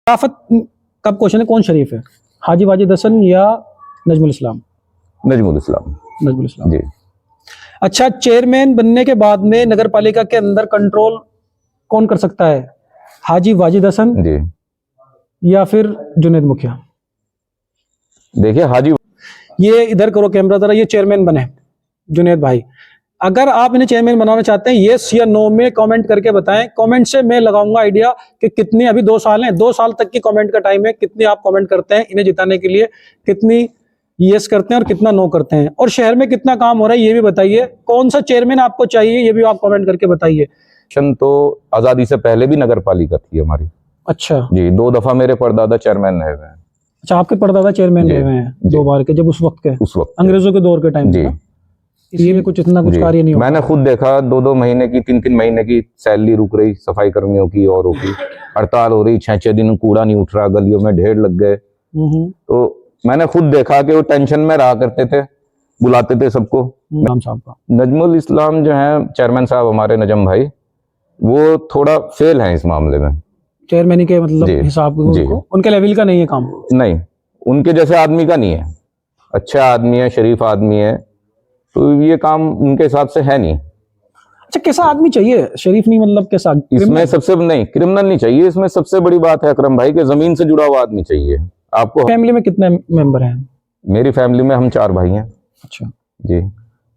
खिलाफत का क्वेश्चन है, कौन शरीफ है, हाजी वाजिद हसन या नजमुल इस्लाम? नजमुल इस्लाम। नजमुल इस्लाम जी। अच्छा, चेयरमैन बनने के बाद में नगर पालिका के अंदर कंट्रोल कौन कर सकता है, हाजी वाजिद हसन जी। या फिर जुनेद मुखिया? देखिए हाजी, ये इधर करो कैमरा जरा, ये चेयरमैन बने जुनेद भाई, अगर आप इन्हें चेयरमैन बनाना चाहते हैं यस या नो में कमेंट करके बताएं। कमेंट से मैं लगाऊंगा आइडिया कि कितनी, अभी 2 साल हैं, 2 साल तक की कमेंट का टाइम है, कितनी आप कमेंट करते हैं इन्हें जिताने के लिए, कितनी यस करते हैं और कितना नो करते हैं, और शहर में कितना काम हो रहा है ये भी बताइए। कौन सा चेयरमैन आपको चाहिए ये भी आप कमेंट करके बताइए। तो आजादी से पहले भी नगर पालिका थी हमारी। अच्छा जी, 2 दफा मेरे परदादा चेयरमैन रहे हुए हैं। अच्छा, आपके परदादा चेयरमैन रहे हुए हैं 2 बार के, जब उस वक्त के, उस वक्त अंग्रेजों के दौर के टाइम जी। इसलिए भी कुछ इतना कुछ कार्य नहीं होता। मैंने खुद देखा 2-2 महीने की, 3-3 महीने की सैलरी रुक रही सफाई कर्मियों की, औरों की हड़ताल हो रही, 6-6 दिन कूड़ा नहीं उठ रहा, गलियों में ढेर लग गए। तो मैंने खुद देखा कि वो टेंशन में रहा करते थे, बुलाते थे सबको। नाम साहब का नजमुल इस्लाम जो है चेयरमैन साहब हमारे, नजम भाई, वो थोड़ा फेल है इस मामले में। चेयरमैन के मतलब हिसाब को उनके लेवल का नहीं है काम, नहीं उनके जैसे आदमी का नहीं है। अच्छा आदमी है, शरीफ आदमी है, तो ये काम उनके हिसाब से है नहीं। अच्छा, कैसा आदमी चाहिए, शरीफ नहीं मतलब कैसा? इसमें सबसे नहीं, क्रिमिनल नहीं चाहिए, इसमें सबसे बड़ी बात है अकरम भाई के जमीन से जुड़ा हुआ आदमी चाहिए आपको। फैमिली में कितने मेंबर हैं? मेरी फैमिली में हम 4 भाई हैं। अच्छा जी।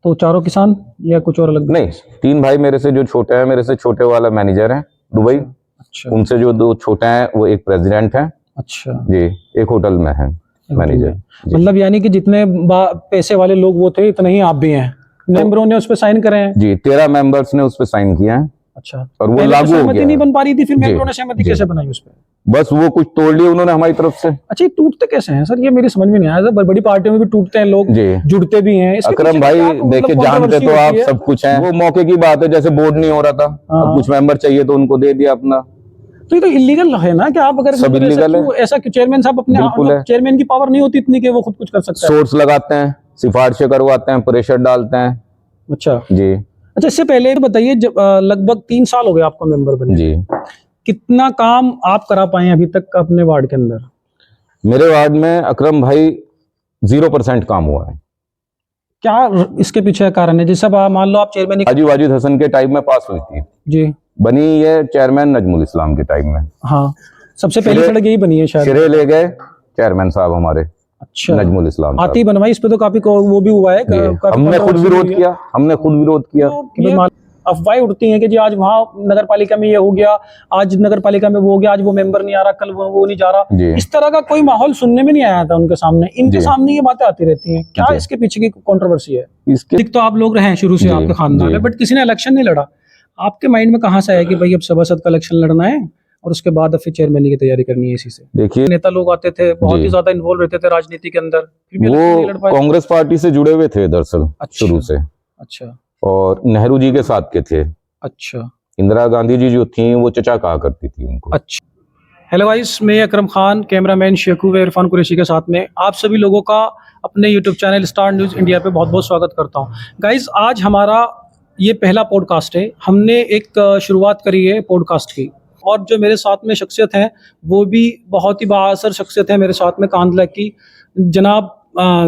तो चारों किसान या कुछ और अलग? नहीं, 3 भाई मेरे से जो छोटे हैं, मेरे से छोटे वाला मैनेजर है दुबई। अच्छा, उनसे जो 2 छोटे हैं वो एक प्रेसिडेंट है। अच्छा जी, एक होटल में है मैनेजर। मतलब यानी कि जितने पैसे वाले लोग वो थे इतने ही आप भी हैं, मेंबरों ने उस पर साइन करे हैं? जी, 13 मेंबर्स ने उस पर साइन किया है। अच्छा, और वो लागू हो गया। नहीं बन पा रही थी, फिर मेंबरों ने सहमति कैसे बनाई उस पर? बस वो कुछ तोड़ लिया उन्होंने हमारी तरफ से। अच्छा, ये टूटते कैसे हैं सर, ये मेरी समझ में नहीं आया। बड़ी पार्टियों में भी टूटते हैं लोग, जुड़ते भी हैं। अकरम भाई देखिए, जानते तो आप सब कुछ है, वो मौके की बात है, जैसे बोर्ड नहीं हो रहा था, अब कुछ मेंबर चाहिए तो उनको दे दिया अपना। तो ये तो इलीगल है ना, कि आप अगर सब इलीगल है। ऐसा चेयरमैन साहब अपने, चेयरमैन की पावर नहीं होती इतनी कि वो खुद कुछ कर सकता है? सोर्स लगाते हैं, सिफारिशें करवाते हैं, प्रेशर डालते हैं। अच्छा जी। अच्छा, इससे पहले बताइए, जब लगभग 3 साल हो गए आपको मेंबर बने जी, कितना काम आप करा पाए अभी तक अपने वार्ड के अंदर? मेरे वार्ड में अकरम भाई 0% काम हुआ है। क्या इसके पीछे कारण है? जैसे मान लो आप चेयरमैन हाजी वाजिद हसन के टाइम में पास हुई थी जी, बनी ये चेयरमैन नजमुल इस्लाम के टाइम में। हाँ, सबसे पहली सड़क यही बनी है शायद। सिरे ले गए चेयरमैन साहब हमारे। अच्छा, नजमुल इस्लाम आती बनवाई, इस पे तो काफी वो भी हुआ है, हमने खुद विरोध किया, तो अफवाहें उड़ती हैं कि जी आज वहाँ नगर पालिका में ये हो गया, आज नगर पालिका में वो हो गया, आज वो मेंबर नहीं आ रहा, कल वो नहीं जा रहा। इस तरह का कोई माहौल सुनने में नहीं आया था उनके सामने, इनके सामने ये बातें आती रहती हैं। क्या इसके पीछे की कंट्रोवर्सी है? इसके तो आप लोग रहे हैं शुरू से, आपके खानदान है, बट किसी ने इलेक्शन नहीं लड़ा। आपके माइंड में कहाँ से आया कि भाई अब सभासद का इलेक्शन लड़ना है और उसके बाद फिर चेयरमैन की तैयारी करनी है? इसी से देखिए, नेता लोग आते थे, बहुत ही ज्यादा इन्वॉल्व रहते थे राजनीति के अंदर, वो कांग्रेस पार्टी से जुड़े हुए थे दरअसल शुरू से। अच्छा, और नेहरू जी के साथ के थे। अच्छा, इंदिरा गांधी जी जो थी वो चचा कहा करती थी उनको। अच्छा। हेलो गाइस, मैं अकरम खान, कैमरामैन शेखू व इरफान कुरैशी के साथ में आप सभी लोगों का अपने YouTube channel star news India पे बहुत बहुत स्वागत करता हूं। गाइस, आज हमारा ये पहला पॉडकास्ट है। हमने एक शुरुआत करी है पॉडकास्ट की, और जो मेरे साथ में शख्सियत हैं वो भी बहुत ही बाअसर शख्सियत है मेरे साथ में, कांधला की जनाब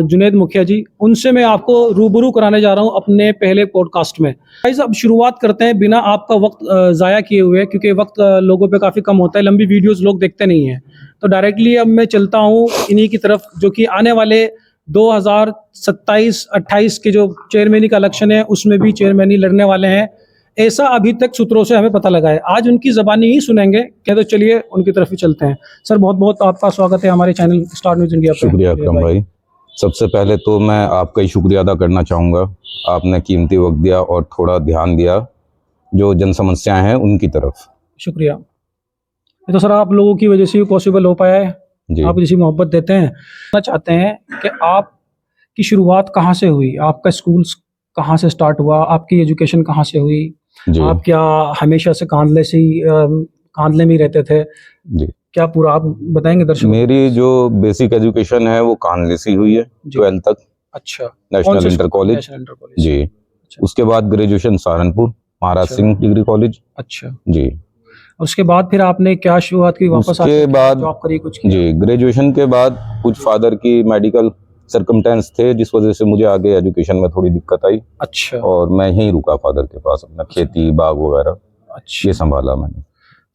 जुनेद मुखिया जी। उनसे मैं आपको रूबरू कराने जा रहा हूं अपने पहले पॉडकास्ट में। गाइस, अब शुरुआत करते हैं बिना आपका वक्त ज़ाया किए हुए, क्योंकि वक्त लोगों पे काफ़ी कम होता है, लंबी वीडियोस लोग देखते नहीं हैं। तो डायरेक्टली अब मैं चलता हूं इन्हीं की तरफ, जो कि आने वाले 2027-28 के जो चेयरमैनी का इलेक्शन है उसमें भी चेयरमैनी लड़ने वाले हैं, ऐसा अभी तक सूत्रों से हमें पता लगा है। आज उनकी ज़बानी ही सुनेंगे क्या, तो चलिए उनकी तरफ ही चलते हैं। सर, बहुत बहुत आपका स्वागत है हमारे चैनल स्टार न्यूज़ इंडिया पे। शुक्रिया अकरम भाई। सबसे पहले तो मैं आपका ही शुक्रिया अदा करना चाहूँगा, आपने कीमती वक्त दिया और थोड़ा ध्यान दिया जो जन समस्याएं हैं उनकी तरफ। शुक्रिया। ये तो सर आप लोगों की वजह से ही पॉसिबल हो पाया है, आप जैसी मोहब्बत देते हैं। कहना चाहते हैं कि आपकी शुरुआत कहाँ से हुई, आपका स्कूल कहाँ से स्टार्ट हुआ, आपकी एजुकेशन कहाँ से हुई, आप क्या हमेशा से कांधले में ही रहते थे जी? क्या पूरा आप बताएंगे दर्शक? मेरी जो बेसिक एजुकेशन है वो कानले से हुई है, 12th तक। अच्छा, नेशनल इंटर कॉलेज जी। अच्छा। उसके बाद ग्रेजुएशन सहारनपुर महाराज सिंह डिग्री कॉलेज। अच्छा जी। और उसके बाद फिर आपने क्या शुरुआत की, वापस उसके आके बाद जॉब करी, कुछ किया? जी, ग्रेजुएशन के बाद कुछ फादर की मेडिकल सर्कमटेंस थे जिस वजह से मुझे आगे एजुकेशन में थोड़ी दिक्कत आई, अच्छा और मैं यहीं रुका फादर के पास, अपना खेती बाग वगैरह अच्छा। ये संभाला मैंने।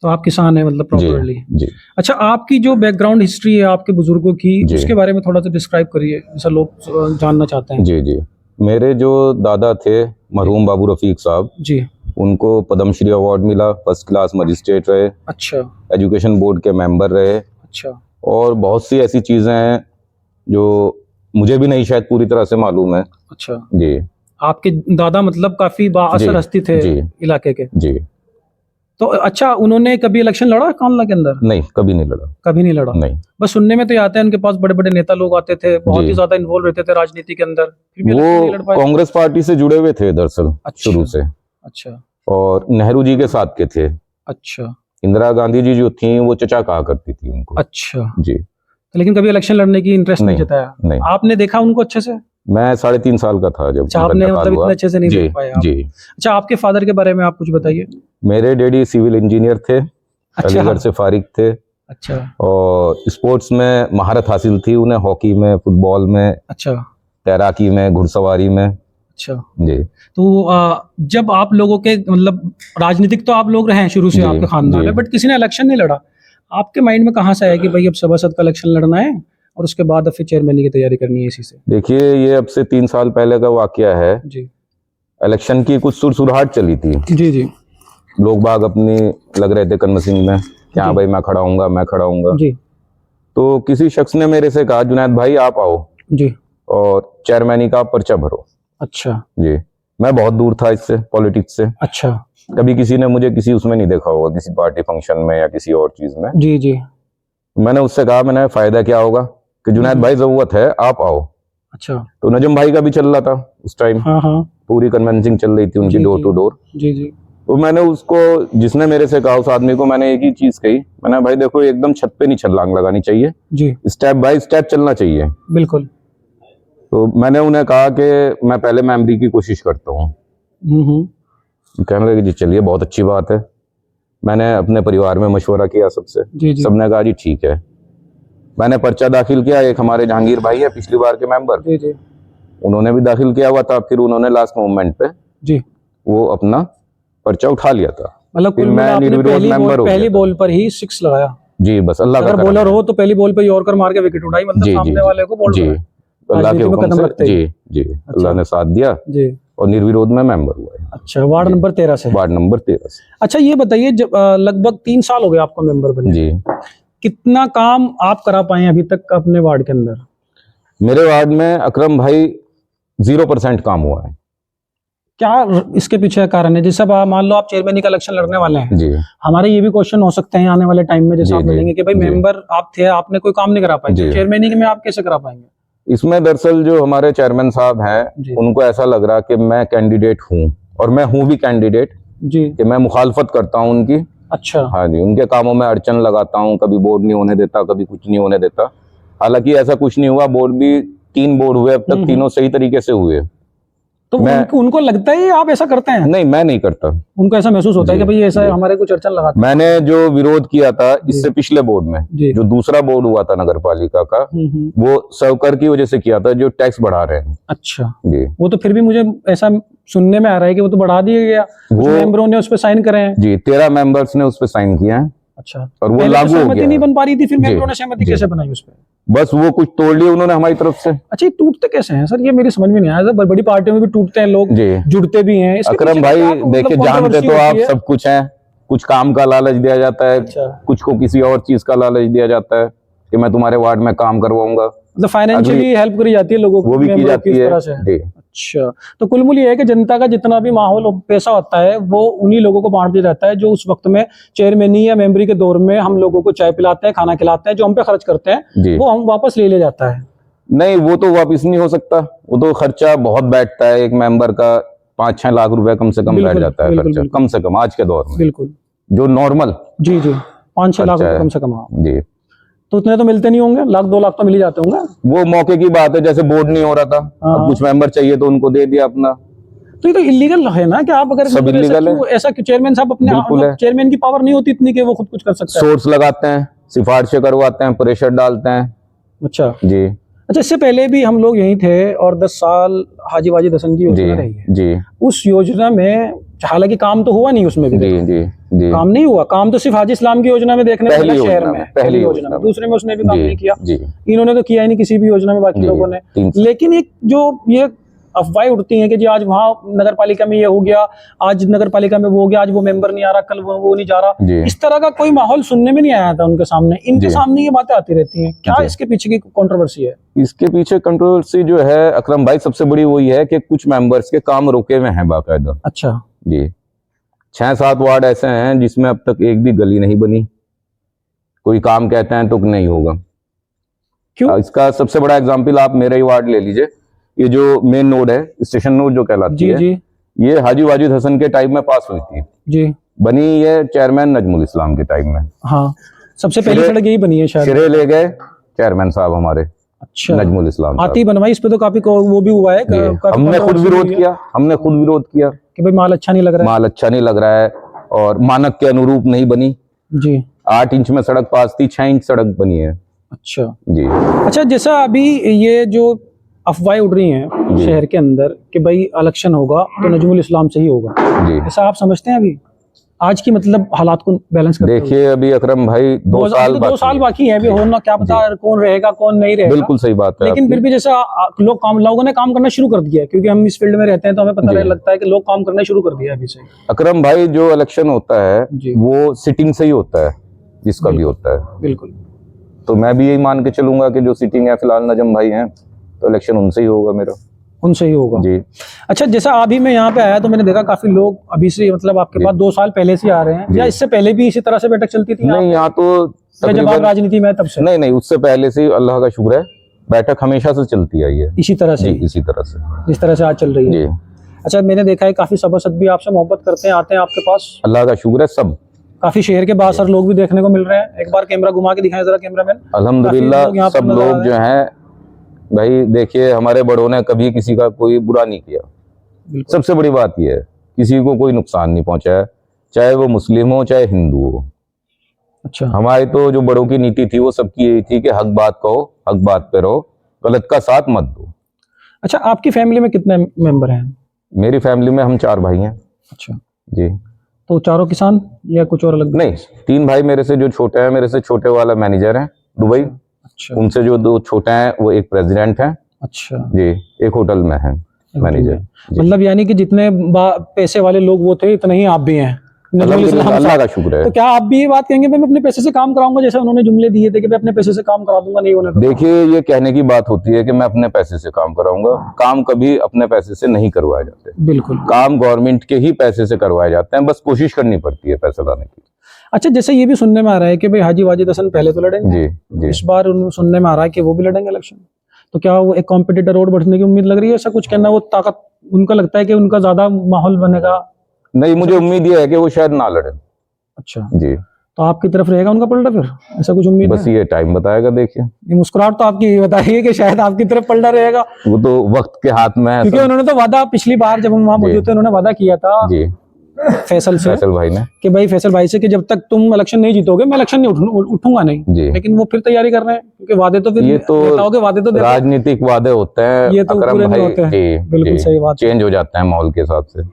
तो आप किसान हैं मतलब जी प्रॉपरली? जी अच्छा, आपकी जो बैकग्राउंड हिस्ट्री है आपके बुजुर्गों की, जी। उसके बारे में थोड़ा सा डिस्क्राइब करिए, जैसा लोग जानना चाहते हैं। जी जी। मेरे जो दादा थे मरहूम बाबू रफीक साहब, जी। उनको पद्मश्री अवार्ड मिला, फर्स्ट क्लास मजिस्ट्रेट रहे, अच्छा एजुकेशन बोर्ड के मेंबर रहे, अच्छा और बहुत सी ऐसी चीज़ें हैं जो मुझे भी नहीं शायद पूरी तरह से मालूम है। अच्छा। जी आपके दादा मतलब काफी बाअसर जी हस्ती थे जी इलाके के। जी। तो अच्छा, उन्होंने कभी इलेक्शन लड़ा कानला के अंदर? नहीं, कभी नहीं लड़ा। कभी नहीं लड़ा? नहीं, बस सुनने में तो ये आता है उनके पास बड़े बड़े नेता लोग आते थे, बहुत जी। ही ज्यादा इन्वॉल्व रहते थे राजनीति के अंदर, फिर भी इलेक्शन नहीं लड़ वो पाए। कांग्रेस पार्टी से जुड़े हुए थे दरअसल अच्छा शुरू से, अच्छा और नेहरू जी के साथ के थे। अच्छा इंदिरा गांधी जी जो थी वो चचा कहा करती थी उनको। अच्छा। जी। तो लेकिन कभी इलेक्शन लड़ने की इंटरेस्ट नहीं नहीं जताया? नहीं। आपने देखा उनको अच्छे से? मैं 3.5 साल का था जब अच्छा, उनका आपने इंतकाल मतलब हुआ। इतने अच्छे से नहीं जी देख पाए आप। जी। अच्छा, आपके फादर के बारे में आप कुछ बताइए। मेरे डैडी सिविल इंजीनियर थे, अच्छा अलीगढ़ से फारिग थे, अच्छा और स्पोर्ट्स में महारत हासिल थी उन्हें, हॉकी में, फुटबॉल में, अच्छा तैराकी में, घुड़सवारी में। अच्छा। जी तो जब आप लोगों के मतलब राजनीतिक तो आप लोग रहे हैं शुरू से जी आपके खानदान जी। में, बट किसी ने इलेक्शन नहीं लड़ा, आपके माइंड में कहाँ से आया कि भाई अब सभासद का इलेक्शन लड़ना है और उसके बाद अब फिर चेयरमैन की तैयारी करनी है इसी से? देखिए, ये अब से 3 साल पहले का वाकया है। जी इलेक्शन की कुछ सुरसुराहट चली थी, जी जी लोग बाग अपनी लग रहे थे कन्विंसिंग में कि हाँ जी। भाई मैं खड़ा हूँगा, मैं खड़ा हूँगा। जी तो किसी शख्स ने मेरे से कहा, जुनैद भाई आप आओ जी। और चेयरमैनी का पर्चा भरो। अच्छा जी। मैं बहुत दूर था इससे, पॉलिटिक्स से। अच्छा। कभी किसी ने मुझे किसी उसमें नहीं देखा होगा, किसी पार्टी फंक्शन में या किसी और चीज में। जी जी। मैंने उससे कहा, मैंने फायदा क्या होगा, कि जुनैद भाई जरूरत है आप आओ। अच्छा। तो नजम भाई का भी चल रहा था उस टाइम, हाँ हाँ। पूरी कन्विंसिंग चल रही थी उनकी, जी डोर जी टू डोर। जी जी। तो मैंने उसको, जिसने मेरे से कहा, उस आदमी को मैंने एक ही चीज कही, मैंने भाई देखो एकदम छत पे नहीं छलांग लगानी चाहिए, जी स्टेप बाय स्टेप चलना चाहिए। बिल्कुल। तो मैंने उन्हें कहा कि मैं पहले मेमोरी की कोशिश करता हूँ। कहने लगे जी चलिए बहुत अच्छी बात है। मैंने अपने परिवार में मशवरा किया सबसे, जी जी सबने कहा जी ठीक है। मैंने पर्चा दाखिल किया, एक हमारे जहांगीर भाई है पिछली बार के मेंबर, जी जी उन्होंने भी दाखिल किया हुआ था, फिर उन्होंने लास्ट मोमेंट पे जी। वो अपना पर्चा उठा लिया था। मतलब फिर कुल मिला मैं आपने निर्विरोध मेंबर हो पहली गया था। बॉल पर ही 6 लगाया। जी बस अल्लाह का अगर करम बॉलर है। हो तो पहली बॉल पे यॉर्कर मार के विकेट उड़ाई, मतलब जी जी सामने वाले को बॉल जी, बनाया। अल्लाह के राजनीति में हुक्म कदम से। रखते ही। जी जी, अल्लाह ने साथ दिया जी। और निर्विरोध में मेंबर हुआ है। अच्छा, वार्ड जी। नंबर 13 से? वार्ड नंबर 13 से। अच्छा, ये बताइए, जब लगभग 3 साल हो गए आपको मेंबर बने, जी। कितना काम आप करा पाए हैं अभी तक अपने वार्ड के अंदर? मेरे वार्ड में अकरम भाई 0% काम हुआ है। क्या इसके पीछे का कारण है? जैसे अब मान लो आप चेयरमैन का इलेक्शन लड़ने वाले हैं, जी हमारे ये भी क्वेश्चन हो सकते हैं आने वाले टाइम में, जैसे जी आप जी मिलेंगे कि भाई जी मेंबर आप थे, आपने कोई काम नहीं करा पाए, जी। चेयरमैन में आप कैसे करा पाएंगे? इसमें दरअसल जो हमारे चेयरमैन साहब जी। हैं, उनको ऐसा लग रहा कि मैं कैंडिडेट हूँ, और मैं हूँ भी कैंडिडेट, जी। कि मैं मुखालफत करता हूँ उनकी। अच्छा। हाँ जी, उनके कामों में अड़चन लगाता हूँ, कभी बोर्ड नहीं होने देता, कभी कुछ नहीं होने देता। हालांकि ऐसा कुछ नहीं हुआ, बोर्ड भी 3 बोर्ड हुए अब तक, तीनों सही तरीके से हुए। तो उनको लगता है आप ऐसा करते हैं? नहीं, मैं नहीं करता। उनको ऐसा महसूस होता है जी, कि भाई ऐसा जी। हमारे कुछ अड़चन लगाते हैं? मैंने जो विरोध किया था इससे पिछले बोर्ड में, जी। जो दूसरा बोर्ड हुआ था नगर पालिका का, वो सर्वकर की वजह से किया था, जो टैक्स बढ़ा रहे हैं। अच्छा। जी। वो तो फिर भी मुझे ऐसा सुनने में आ रहा है कि वो तो बढ़ा दिया गया, कुछ मेंबरों ने उस पर साइन करे हैं। जी, 13 मेंबर्स ने उस पर साइन किया है। अच्छा। और वो पहले लागू तो हो सहमति गया नहीं है। बन पा रही थी, फिर जी, मेंबरों ने सहमति जी। कैसे बनाई उस पर? बस वो कुछ तोड़ लिया उन्होंने हमारी तरफ से। अच्छा, ये टूटते कैसे हैं सर? ये मेरी समझ में नहीं आया। बड़ी पार्टियों में भी टूटते हैं लोग, जी। जुड़ते भी हैं। इसके अकरम पीछे भाई क्या मतलब देखिए, जानते controversy तो आप होती है? सब कुछ है, कुछ काम का लालच दिया जाता है। अच्छा। कुछ को किसी और चीज का लालच दिया जाता है कि मैं तुम्हारे वार्ड में काम करवाऊंगा, मतलब फाइनेंशियली हेल्प करी जाती है लोगों को, वो भी की मेंबरों जाती उस है। तरह से? जी। अच्छा, तो कुल मिल ये है कि जनता का जितना भी माहौल पैसा होता है वो उन्हीं लोगों को बांट दिया जाता है, जो उस वक्त में चेयरमैनी या मेंबरी के दौर में हम लोगों को चाय पिलाते हैं, खाना खिलाते हैं, जो हम पे खर्च करते हैं वो हम वापस ले जाता है। नहीं, वो तो वापिस नहीं हो सकता, वो तो खर्चा बहुत बैठता है। एक मेंबर का 5-6 लाख रुपए कम से कम बैठ जाता है खर्चा, कम से कम आज के दौर में। बिल्कुल। जो नॉर्मल। जी जी, 5-6 लाख रुपए कम से कम। जी। तो उतने तो मिलते नहीं होंगे, 1-2 लाख तो मिल ही जाते होंगे। वो मौके की बात है, जैसे बोर्ड नहीं हो रहा था, अब कुछ मेंबर चाहिए तो उनको दे दिया अपना। तो ये तो इलीगल है ना कि आप अगर सब मतलब illegal है। ऐसा क्यों चेयरमैन साहब अपने बिल्कुल है। चेयरमैन की पावर नहीं होती इतनी कि वो खुद कुछ कर सकता है? सोर्स लगाते हैं, सिफारिशें करवाते हैं, प्रेशर डालते हैं। अच्छा जी अच्छा, इससे पहले भी हम लोग यहीं थे और 10 साल हाजी वाजिद हसन की जी योजना रही है। जी उस योजना में हालांकि काम तो हुआ नहीं उसमें भी, जी देखो, जी जी। काम नहीं हुआ। काम तो सिर्फ हाजी इस्लाम की योजना में देखने को पहली मिला शहर योजना में, में, पहली योजना में। दूसरे में उसने भी काम जी नहीं किया। जी इन्होंने तो किया ही नहीं किसी भी योजना में बाकी जी। लोगों ने। 3 साल। लेकिन एक जो ये अफवाहें उड़ती हैं कि जी आज वहाँ नगर पालिका में ये हो गया, आज नगर पालिका में वो हो गया, आज वो मेंबर नहीं आ रहा, कल वो नहीं जा रहा, जी इस तरह का कोई माहौल सुनने में नहीं आया था उनके सामने। इनके जी। सामने ये बातें आती रहती हैं, क्या जी। इसके पीछे की कंट्रोवर्सी है? इसके पीछे कंट्रोवर्सी जो है अकरम भाई, सबसे बड़ी वही है कि कुछ मेंबर्स के काम रुके हुए हैं बाकायदा। अच्छा जी 6-7 वार्ड ऐसे हैं जिसमें अब तक एक भी गली नहीं बनी। कोई काम कहते हैं तो नहीं होगा। क्यों? इसका सबसे बड़ा एग्जाम्पल आप मेरा ही वार्ड ले लीजिए। ये जो मेन नोड है, स्टेशन नोड जो कहलाती जी है, जी ये हाजी वाजिद हसन के टाइम में पास हुई थी। जी। बनी ये चेयरमैन नजमुल इस्लाम के टाइम में। हाँ, सबसे पहली श्रेय- सड़क यही बनी है शायद। श्रेय ले गए चेयरमैन साहब हमारे, अच्छा, नजमुल इस्लाम साहब। आती बनवाई, इस पे तो काफी वो भी हुआ है, जी, काफी हमने खुद controversy विरोध हुई है किया, हमने खुद विरोध किया कि भाई माल अच्छा नहीं लग रहा है। माल अच्छा नहीं लग रहा है और मानक के अनुरूप नहीं बनी। जी 8 इंच में सड़क पास थी, 6 इंच सड़क बनी है। अच्छा जी अच्छा। जैसा अभी ये जो अफवाहें उड़ रही हैं जी। शहर के अंदर कि भाई इलेक्शन होगा तो नजमुल इस्लाम से ही होगा, जी। ऐसा आप समझते हैं अभी आज की मतलब हालात को बैलेंस करते हुए? देखिए अभी अकरम भाई 2 साल अभी तो 2 साल बाकी है, अभी जी, होना क्या पता कौन रहेगा कौन नहीं रहेगा। बिल्कुल सही बात है लेकिन आपकी। फिर भी जैसा लोगों ने काम करना शुरू कर दिया है, क्योंकि हम इस फील्ड में रहते हैं तो हमें पता जी। लगता है कि लोग काम करना शुरू कर दिया है अभी से। अकरम भाई जो इलेक्शन होता है जी। वो सिटिंग से ही होता है, जिसका भी होता है। बिल्कुल। तो मैं भी यही मान के चलूंगा कि जो सिटिंग है फिलहाल नजम भाई हैं, तो इलेक्शन उनसे ही होगा मेरा। उनसे ही होगा जी अच्छा। जैसा अभी मैं यहाँ पे आया तो मैंने देखा काफी लोग अभी से मतलब आपके जी। पास 2 साल पहले से आ रहे हैं, जी। या इससे पहले भी इसी तरह से बैठक चलती थी? नहीं, यहाँ तो या जब आप तकरीबन राजनीति में आए तब से? नहीं, उससे पहले से अल्लाह का शुक्र है बैठक हमेशा से चलती आई है, इसी तरह से जी इसी तरह से, जिस तरह से आज चल रही है। जी अच्छा, मैंने देखा है काफी सभासद भी आपसे मोहब्बत करते हैं, आते हैं आपके पास। अल्लाह का शुक्र है सब। काफी शहर के बाहर लोग भी देखने को मिल रहे हैं। एक बार कैमरा घुमा के दिखाएं जरा कैमरामैन। अल्हम्दुलिल्लाह सब लोग जो हैं भाई, देखिए हमारे बड़ों ने कभी किसी का कोई बुरा नहीं किया। सबसे बड़ी बात यह है किसी को कोई नुकसान नहीं पहुंचाया, चाहे वो मुस्लिम हो चाहे हिंदू हो। अच्छा हमारी तो जो बड़ों की नीति थी वो सबकी यही थी कि हक बात कहो, हक बात पे रहो, गलत का साथ मत दो। अच्छा, आपकी फैमिली में कितने मेंबर हैं? मेरी फैमिली में हम 4 भाई हैं। अच्छा, जी तो चारों किसान या कुछ और अलग? नहीं, 3 भाई मेरे से जो छोटे हैं, मेरे से छोटे वाला मैनेजर है दुबई। अच्छा उनसे जो 2 छोटे हैं वो एक प्रेसिडेंट हैं। अच्छा, जी, एक होटल में है मैनेजर। जी। मतलब यानी कि जितने पैसे वाले लोग वो थे इतने ही आप भी हैं। नजमुल इस्लाम अल्लाह साहब। का शुक्र है। तो क्या आप भी ये बात कहेंगे मैं अपने पैसे से काम कराऊंगा, जैसे उन्होंने जुमले दिए थे कि मैं अपने पैसे से काम करा दूंगा, नहीं होने दूंगा? देखिए ये कहने की बात होती है कि मैं अपने पैसे से काम कराऊंगा, काम कभी अपने पैसे से नहीं करवाए जाते। बिल्कुल। काम गवर्नमेंट के ही पैसे से करवाए जाते हैं, बस कोशिश करनी पड़ती है पैसा लाने की। अच्छा, जैसे ये भी सुनने में आ रहा है कि भाई हाजी वाजिद हसन पहले तो लड़ेंगे, जी जी। इस बार सुनने में आ रहा है कि वो भी लड़ेंगे इलेक्शन। तो क्या वो एक कॉम्पिटिटर और बढ़ने की उम्मीद लग रही है? ऐसा कुछ कहना, वो ताकत उनका लगता है कि उनका ज्यादा माहौल बनेगा? नहीं, मुझे उम्मीद ये है कि वो शायद ना लड़े। अच्छा, जी, तो आपकी तरफ रहेगा उनका पलटा फिर? ऐसा कुछ उम्मीद बस है? ये टाइम बताएगा। देखिए ये मुस्कुराहट तो आपकी ये बता रही है कि शायद आपकी तरफ पलटा रहेगा, वो तो वक्त के हाथ में है क्योंकि सब। उन्होंने तो वादा पिछली बार जब हम वहां जी। मौजूद थे उन्होंने वादा किया था जी फैसल से फैसल भाई ने। कि भाई फैसल भाई से कि जब तक तुम इलेक्शन नहीं जीतोगे मैं इलेक्शन नहीं उठूंगा नहीं। जी। लेकिन वो फिर तैयारी कर रहे हैं, क्योंकि वादे तो फिर ये तो नेताओं के वादे तो देखो, राजनीतिक वादे होते हैं ये तो अकरम पूरे नहीं भाई। होते हैं। जी बिल्कुल जी, सही बात है। चेंज हो जाते हैं माहौल के हिसाब से।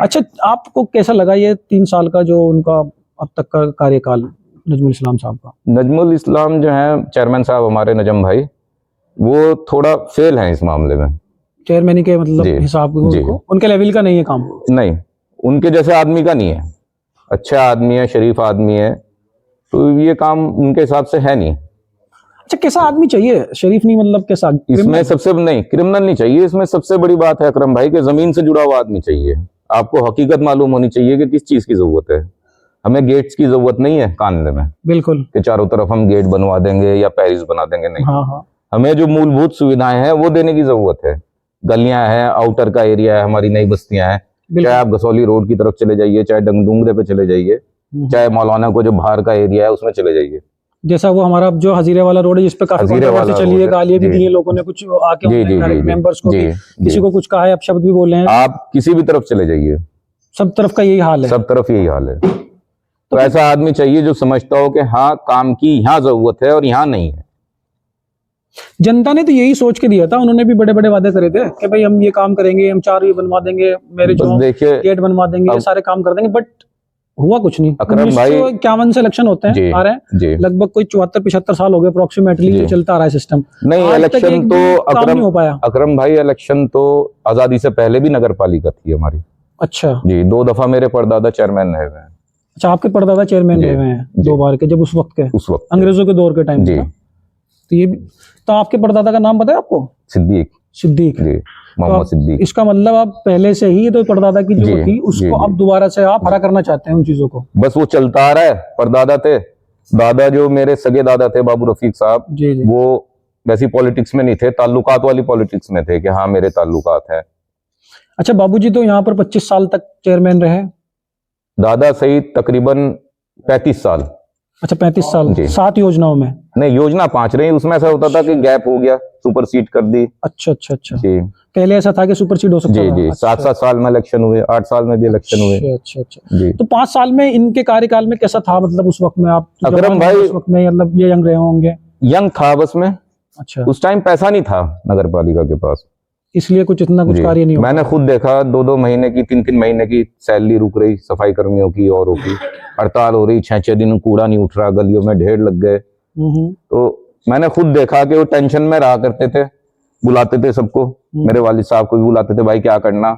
अच्छा, आपको कैसा लगा ये 3 साल का जो उनका अब तक का कार्यकाल नजमुल इस्लाम साहब का? नजमुल इस्लाम जो है चेयरमैन साहब हमारे नजम भाई, वो थोड़ा फेल हैं इस मामले में। चेयरमैन के मतलब जी, हिसाब जी। उनको उनके लेवल का नहीं है काम? नहीं, उनके जैसे आदमी का नहीं है। अच्छा आदमी है, शरीफ आदमी है, तो ये काम उनके हिसाब से है नहीं। अच्छा, कैसा आदमी चाहिए? शरीफ नहीं मतलब कैसा? इसमें सबसे नहीं, क्रिमिनल नहीं चाहिए। इसमें सबसे बड़ी बात है अकरम भाई कि जमीन से जुड़ा हुआ आदमी चाहिए। आपको हकीकत मालूम होनी चाहिए कि किस चीज की जरूरत है। हमें गेट्स की जरूरत नहीं है कानले में बिल्कुल कि चारों तरफ हम गेट बनवा देंगे या पैरिस बना देंगे, नहीं। हाँ हाँ हमें जो मूलभूत सुविधाएं हैं वो देने की जरूरत है। गलियां हैं, आउटर का एरिया है, हमारी नई बस्तियां हैं, चाहे आप गसौली रोड की तरफ चले जाइए, चाहे डंगडुंगरे पे चले जाइए, चाहे मौलाना को जो बाहर का एरिया है उसमें चले जाइए। जैसा वो हमारा जो हजीरे वाला रोड है जिस पे काफी हजीरे कंट्रोवर्सी वाला चली रोड है, है, गालियां भी जी। दी हैं लोगों ने, कुछ आके जी जी जी मेंबर्स को जी भी जी। किसी को कुछ कहा है, अपशब्द भी बोले हैं। आप किसी भी तरफ चले जाइए, सब तरफ का यही हाल है। सब तरफ यही हाल है। तो फिर- ऐसा आदमी चाहिए जो समझता हो कि हाँ काम की यहाँ जरूरत है और यहाँ नहीं है। जनता ने तो यही सोच के दिया था, उन्होंने भी बड़े बड़े वादे करे थे कि भाई हम ये काम करेंगे, हम 4 ये बनवा देंगे, मैरिज बस होम, देखिए गेट बनवा देंगे, ये अब- सारे काम कर देंगे, बट हुआ कुछ नहीं। अकरम भाई 1951 से इलेक्शन होते हैं, जी आ रहे हैं, जी लगभग कोई 74-75 साल हो गए अप्रोक्सीमेटली, जी। जो चलता आ रहा है सिस्टम। नहीं, आज तक इलेक्शन एक तो भी काम नहीं हो पाया। अकरम भाई इलेक्शन तो आजादी से पहले भी नगर पालिका थी हमारी अच्छा जी। 2 दफा मेरे परदादा चेयरमैन रहे हुए हैं अच्छा, आपके परदादा चेयरमैन जी, रहे हुए हैं जी। 2 बार के, जब उस वक्त के उस वक्त अंग्रेजों के दौर के टाइम जी। का। तो ये तो आपके परदादा का नाम पता है आपको? सिद्दीक सिद्दीक। जी, तो मोहम्मद आप- सिद्दीक इसका मतलब आप पहले से ही तो परदादा की जो जी, थी उसको जी, अब जी। दोबारा से आप हरा करना चाहते हैं उन चीजों को। बस वो चलता आ रहा है। परदादा थे, दादा जो मेरे सगे दादा थे बाबू रफीक साहब, जी जी। वो वैसी पॉलिटिक्स में नहीं थे, ताल्लुकात वाली पॉलिटिक्स में थे कि हाँ मेरे ताल्लुकात है। अच्छा, बाबूजी तो यहाँ पर 25 साल तक चेयरमैन रहे। दादा सहित तकरीबन 35 साल। अच्छा 35 साल, जी। 7 योजनाओं में। नहीं, योजना 5 रही, उसमें ऐसा होता था कि गैप हो गया, सुपर सीट कर दी अच्छा अच्छा अच्छा, जी पहले ऐसा था कि सुपरसीड हो सकता जी था। जी। अच्छा, 7-7 साल में इलेक्शन हुए, 8 साल में भी इलेक्शन हुए अच्छा अच्छा अच्छा। जी। तो 5 साल में इनके कार्यकाल में कैसा था, मतलब उस वक्त में आप तो अकरम जवान भाई- थे उस वक्त में, मतलब ये यंग रहे होंगे। यंग था बस में, अच्छा, उस टाइम पैसा नहीं था नगर पालिका के पास इसलिए कुछ इतना कुछ जी। कार्य नहीं हो मैंने खुद देखा 2-2 महीने की, 3-3 महीने की सैलरी रुक रही सफाई कर्मियों की, औरों की हड़ताल हो रही, 6-6 दिन कूड़ा नहीं उठ रहा, गलियों में ढेर लग गए। तो मैंने खुद देखा कि वो टेंशन में रहा करते थे, बुलाते थे सबको, मेरे वालिद साहब को भी बुलाते थे, भाई क्या करना।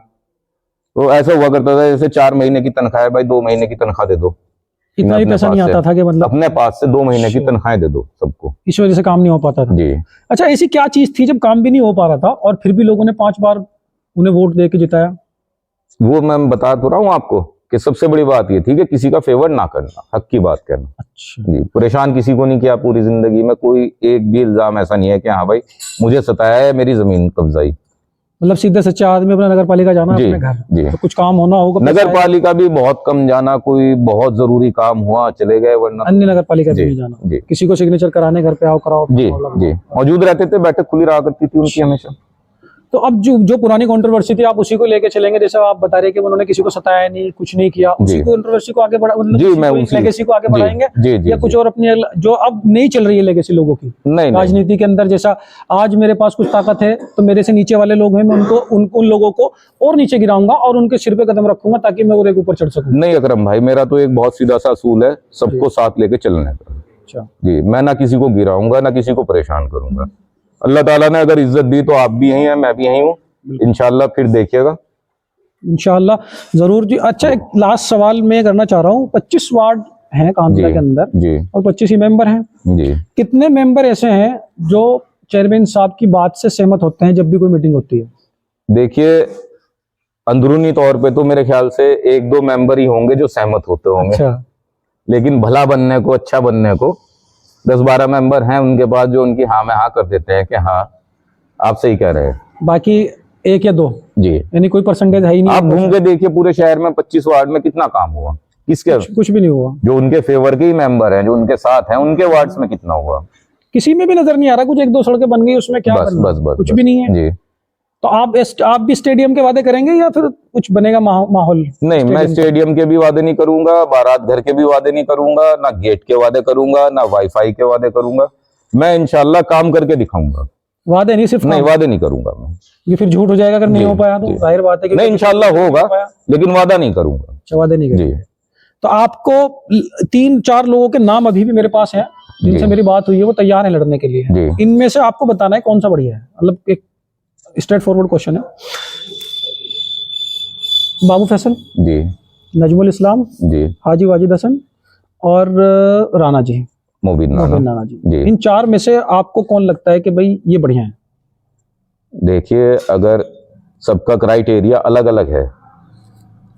तो ऐसा हुआ करता था जैसे 4 महीने की तनख्वाह है, भाई 2 महीने की तनख्वाह दे दो। इतना ही अपने पैसा पास नहीं से- आता था कि मतलब अपने पास से 2 महीने की अच्छा। तनख्वाहें दे दो सबको इस वजह से काम नहीं हो पाता था। जी। अच्छा, ऐसी क्या चीज थी जब काम भी नहीं हो पा रहा था और फिर भी लोगों ने 5 बार उन्हें वोट दे के जिताया? वो मैं बता तो रहा हूँ आपको कि सबसे बड़ी बात ये थी कि किसी का फेवर ना करना, हक की बात करना अच्छा, जी। परेशान किसी को नहीं किया पूरी जिंदगी में, कोई एक भी इल्जाम ऐसा नहीं है कि हाँ भाई मुझे सताया है, मेरी जमीन कब्जाई। मतलब सीधे सच्चा आदमी अपना नगर पालिका जाना जी अपने घर, जी। तो कुछ काम होना होगा, नगर पैसा पालिका भी बहुत कम जाना, कोई बहुत जरूरी काम हुआ चले गए, वरना अन्य नगर पालिका जी, नहीं जाना। जी। किसी को सिग्नेचर कराने घर पे आओ कराओ जी और लगाओ। जी मौजूद रहते थे, बैठक खुली रहा करती थी उनकी हमेशा। तो अब जो जो पुरानी कंट्रोवर्सी थी आप उसी को लेके चलेंगे, जैसे आप बता रहे कि उन्होंने किसी को सताया नहीं, कुछ नहीं किया, उसी जी। कंट्रोवर्सी को आगे बढ़ा, मतलब जी, मैं उसी लेगेसी को आगे जी, बढ़ाएंगे जी, जी, या कुछ जी। और अपनी जो अब नहीं चल रही है लेगेसी लोगों की नहीं नहीं राजनीति के अंदर, जैसा आज मेरे पास कुछ ताकत है तो मेरे से नीचे वाले लोग हैं, मैं उनको उन लोगों को और नीचे गिराऊंगा और उनके सिर पे कदम रखूंगा ताकि मैं और एक ऊपर चढ़ सकूं। नहीं अकरम भाई, मेरा तो एक बहुत सीधा सा असूल है, सबको साथ लेके चलने का अच्छा, जी। मैं ना किसी को गिराऊंगा, ना किसी को परेशान करूंगा। अल्लाह ताला ने अगर इज्जत दी तो आप भी यहीं हैं, मैं भी यहीं हूँ, इंशाल्लाह फिर देखिएगा। इंशाल्लाह जरूर जी। अच्छा, एक लास्ट सवाल मैं करना चाह रहा हूँ, 25 वार्ड हैं कानपुरा जी के अंदर जी और 25 ही मेंबर हैं, जी। कितने मेंबर ऐसे हैं जो चेयरमैन साहब की बात से सहमत होते हैं जब भी कोई मीटिंग होती है? देखिए अंदरूनी तौर पे तो मेरे ख्याल से 1-2 मेंबर ही होंगे जो सहमत होते होंगे, अच्छा, लेकिन भला बनने को, अच्छा बनने को 10-12 मेंबर हैं उनके पास जो उनकी हाँ में हाँ कर देते हैं कि हाँ आप सही कह रहे हैं। बाकी 1 या 2, जी। यानी कोई परसेंटेज है ही नहीं? आप घूम के देखिए पूरे शहर में 25 वार्ड में कितना काम हुआ, किसके कुछ भी नहीं हुआ। जो उनके फेवर के ही मेंबर हैं, जो उनके साथ हैं, उनके वार्ड्स में कितना हुआ? किसी में भी नजर नहीं आ रहा, कुछ 1-2 सड़कें बन गई, उसमें क्या बस बनना? बस बस कुछ बस, भी नहीं है। जी। तो आप भी स्टेडियम के वादे करेंगे या फिर कुछ बनेगा माहौल? नहीं, मैं स्टेडियम के भी वादे नहीं करूंगा, बारात घर के भी वादे नहीं करूंगा, ना गेट के वादे करूंगा, ना वाईफाई के वादे करूंगा। मैं इंशाल्लाह काम करके दिखाऊंगा। वादे नहीं, सिर्फ नहीं, काम। वादे नहीं करूंगा मैं। ये फिर झूठ हो जाएगा अगर नहीं जी, हो पाया तो, जी। जाहिर बात है कि नहीं, इंशाल्लाह नहीं होगा, हो पाया। लेकिन वादा नहीं करूंगा अच्छा, वादे नहीं जी। करेंगे। तो आपको 3-4 लोगों के नाम अभी भी मेरे पास हैं जिनसे जी। मेरी बात हुई है, वो तैयार है लड़ने के लिए। जी। इनमें से आपको बताना है कौन सा बढ़िया है, मतलब एक स्ट्रेट फॉरवर्ड क्वेश्चन है। बाबू फैसल जी नजमुल इस्लाम, जी। हाजी वाजिद हसन और राणा जी, मोबिन मोबिन नाना राणा जी, जी। इन 4 में से आपको कौन लगता है कि भाई ये बढ़िया है? देखिए अगर सबका क्राइटेरिया अलग अलग है,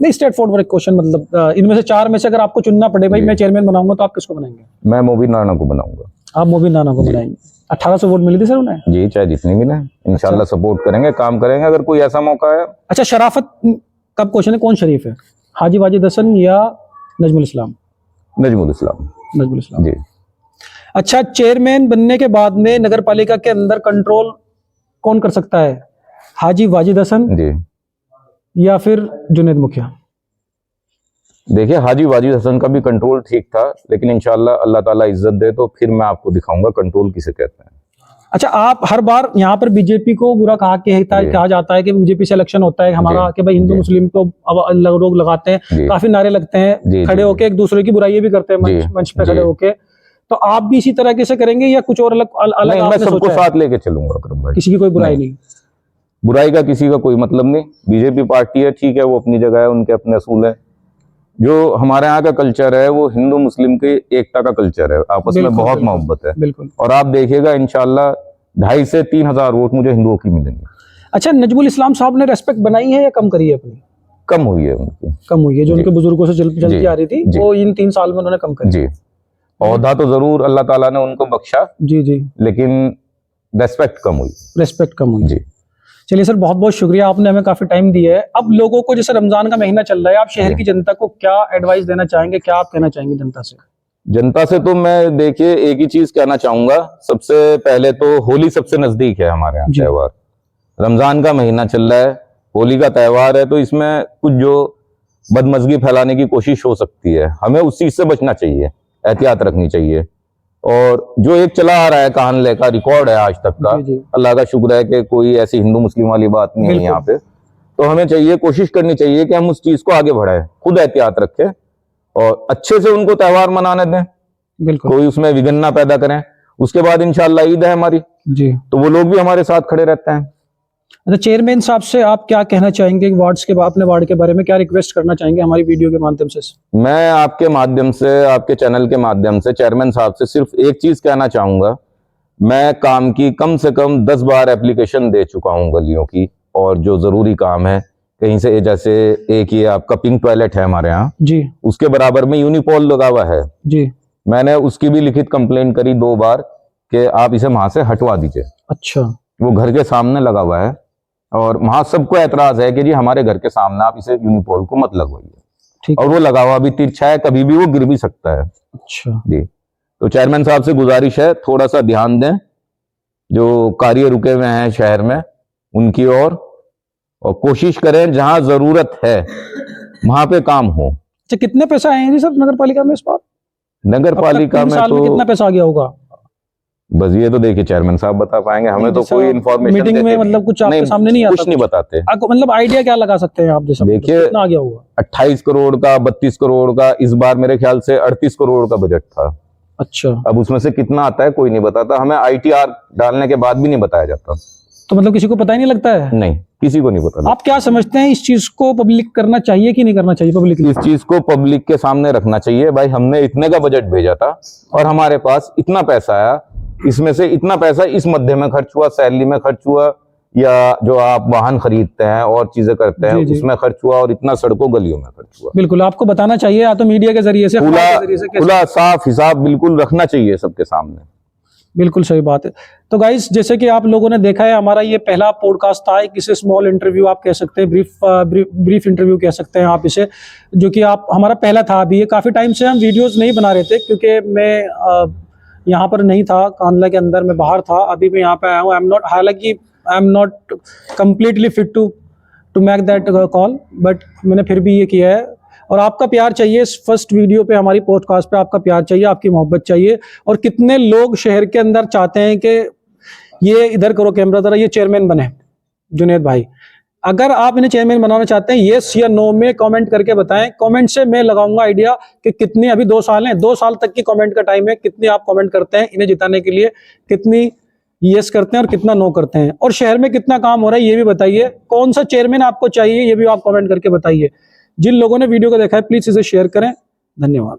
नहीं, स्ट्रेट फॉरवर्ड एक क्वेश्चन, मतलब इनमें से 4 में से अगर आपको चुनना पड़े भाई जी। मैं चेयरमैन बनाऊंगा तो आप किसको बनाएंगे? मैं मोबिन राणा को बनाऊंगा। आप मोबिन राणा को जी। बनाएंगे। 1800 वोट मिली थी सर उन्हें? जी, चाहे जितनी मिले इंशाल्लाह सपोर्ट करेंगे, काम करेंगे अगर कोई ऐसा मौका है। अच्छा, शराफत का क्वेश्चन है, कौन शरीफ है, हाजी वाजिद हसन या नजमुल इस्लाम? नजमुल इस्लाम नजमुल इस्लाम। जी। अच्छा, चेयरमैन बनने के बाद में नगर पालिका के अंदर कंट्रोल कौन कर सकता है? हाजी वाजिद हसन जी, या फिर जुनेद मुखिया? देखिए हाजी वाजिद हसन का भी कंट्रोल ठीक था, लेकिन इंशाल्लाह अल्लाह ताला इज्जत दे तो फिर मैं आपको दिखाऊंगा कंट्रोल किसे कहते हैं। अच्छा, आप हर बार यहाँ पर बीजेपी को बुरा जी। कहा जाता है कि बीजेपी से इलेक्शन होता है हमारा, जी, कि भाई हिंदू जी। मुस्लिम को अब लोग लगाते हैं, जी, काफी नारे लगते हैं, जी, खड़े जी, होके एक दूसरे की बुराई भी करते हैं जी, मंच पे जी। खड़े होके। तो आप भी इसी तरह से करेंगे या कुछ और अलग नहीं, मैं आपने सबको सोचा है? साथ लेके चलूंगा अकरम भाई। किसी की कोई बुराई नहीं? बुराई का किसी का कोई मतलब नहीं। बीजेपी पार्टी है, ठीक है, वो अपनी जगह है, उनके अपने असूल है। जो हमारे यहाँ का कल्चर है वो हिंदू मुस्लिम की एकता का कल्चर है, आपस में बिल्कुल, बहुत बिल्कुल, मोहब्बत है। बिल्कुल। और आप देखिएगा इंशाल्लाह 2.5 से 3 हजार वोट मुझे हिंदुओं की मिलेंगे। अच्छा, नजमुल इस्लाम साहब ने रेस्पेक्ट बनाई है या कम करी है अपनी? कम हुई है उनकी। कम हुई है, जो जी। उनके बुजुर्गों से चलती जी, आ रही थी, जी। वो इन 3 साल में उन्होंने कम करी। जी, औहदा तो जरूर अल्लाह ताला ने उनको बख्शा, जी जी, लेकिन रेस्पेक्ट कम हुई। रेस्पेक्ट कम हुई। जी। चलिए सर, बहुत बहुत शुक्रिया, आपने हमें काफी टाइम दिया है। अब लोगों को, जैसे रमजान का महीना चल रहा है, आप शहर जी। की जनता को क्या एडवाइस देना चाहेंगे, क्या आप कहना चाहेंगे जनता से? जनता से तो मैं देखिए एक ही चीज कहना चाहूंगा। सबसे पहले तो होली सबसे नजदीक है हमारे यहाँ जी। त्योहार। रमजान का महीना चल रहा है, होली का त्योहार है, तो इसमें कुछ जो बदमजगी फैलाने की कोशिश हो सकती है, हमें उस चीज से बचना चाहिए, एहतियात रखनी चाहिए। और जो एक चला आ रहा है कानले का रिकॉर्ड है आज तक का, जी, जी। अल्लाह का शुक्र है कि कोई ऐसी हिंदू मुस्लिम वाली बात नहीं है बिल्कुल। यहाँ पे। तो हमें चाहिए, कोशिश करनी चाहिए कि हम उस चीज को आगे बढ़ाएं, खुद एहतियात रखें और अच्छे से उनको त्योहार मनाने दें, बिल्कुल। कोई उसमें विघ्न ना पैदा करें। उसके बाद इंशाल्लाह ईद है हमारी, जी। तो वो लोग भी हमारे साथ खड़े रहते हैं। अच्छा, चेयरमैन साहब से आप क्या कहना चाहेंगे, वार्ड्स के अपने वार्ड के बारे में क्या रिक्वेस्ट करना चाहेंगे हमारी वीडियो के माध्यम से? मैं आपके माध्यम से, आपके चैनल के माध्यम से चेयरमैन साहब से सिर्फ एक चीज कहना चाहूंगा। मैं काम की कम से कम 10 बार एप्लीकेशन दे चुका हूं गलियों की, और जो जरूरी काम है कहीं से, जैसे एक ये आपका पिंक टॉयलेट है हमारे यहाँ, जी उसके बराबर में यूनिपोल लगा हुआ है, जी। मैंने उसकी भी लिखित कंप्लेन करी 2 बार कि आप इसे वहां से हटवा दीजिए। अच्छा। वो घर के सामने लगा हुआ है और वहां सबको एतराज है कि जी हमारे घर के सामने आप इसे यूनिपोल को मत लगवाइए, ठीक और है। वो लगा हुआ भी तिरछा है, कभी भी वो गिर भी सकता है। अच्छा। जी, तो चेयरमैन साहब से गुजारिश है, थोड़ा सा ध्यान दें, जो कार्य रुके हुए हैं शहर में उनकी ओर, और कोशिश करें जहां जरूरत है वहां पे काम हो। अच्छा, कितने पैसा आए हैं जी सर नगर पालिका में इस बार? नगर अब तक पालिका 3 में साल में तो कितना पैसा आ गया होगा? बस ये तो देखिए चेयरमैन साहब बता पाएंगे, हमें तो जैसा कोई इन्फॉर्मेशन मीटिंग में मतलब कुछ आपके सामने नहीं आता? कुछ नहीं बताते। आपको मतलब आइडिया क्या लगा सकते हैं आप, जैसा देखिए, कितना आ गया होगा? 28 करोड़ का, 32 करोड़ का, इस बार मेरे ख्याल से 38 करोड़ का बजट था। अच्छा। अब उसमें से कितना आता है कोई नहीं बताता, हमें ITR डालने के बाद भी नहीं बताया जाता। तो मतलब किसी को पता ही नहीं लगता है? नहीं, किसी को नहीं पता। आप क्या समझते हैं, इस चीज को पब्लिक करना चाहिए कि नहीं करना चाहिए? पब्लिक इस चीज को पब्लिक के सामने रखना चाहिए, भाई हमने इतने का बजट भेजा था और हमारे पास इतना पैसा आया, इसमें से इतना पैसा इस मध्य में खर्च हुआ, सैलरी में खर्च हुआ, या जो आप वाहन खरीदते हैं और चीजें करते हैं उसमें खर्च हुआ, और इतना सड़कों गलियों में खर्च हुआ। बिल्कुल, आपको बताना चाहिए, या तो मीडिया के जरिए से, खुला साफ हिसाब बिल्कुल रखना चाहिए सबके सामने। बिल्कुल सही बात है। तो गाइस, जैसे कि आप लोगों ने देखा है, हमारा ये पहला पॉडकास्ट था, एक इसे स्मॉल इंटरव्यू आप कह सकते हैं, ब्रीफ इंटरव्यू कह सकते हैं आप इसे, जो कि आप हमारा पहला था। अभी ये काफ़ी टाइम से हम वीडियोस नहीं बना रहे थे, क्योंकि मैं यहाँ पर नहीं था, कांडला के अंदर मैं बाहर था। अभी मैं यहाँ पे आया हूँ। हालांकि I am not completely fit to make that call, but मैंने फिर भी ये किया है। और आपका प्यार चाहिए इस फर्स्ट वीडियो पे, हमारी पॉडकास्ट पे आपका प्यार चाहिए, आपकी मोहब्बत चाहिए। और कितने लोग शहर के अंदर चाहते हैं कि ये इधर करो कैमरा जरा, ये चेयरमैन बने जुनेद भाई। अगर आप इन्हें चेयरमैन बनाना चाहते हैं, येस या नो में कमेंट करके बताएं। कमेंट से मैं लगाऊंगा आइडिया कि कितनी, अभी 2 साल हैं, 2 साल तक की कमेंट का टाइम है, कितनी आप कमेंट करते हैं इन्हें जिताने के लिए, कितनी यस करते हैं और कितना नो करते हैं, और शहर में कितना काम हो रहा है ये भी बताइए। कौन सा चेयरमैन आपको चाहिए ये भी आप कमेंट करके बताइए। जिन लोगों ने वीडियो को देखा है प्लीज इसे शेयर करें। धन्यवाद।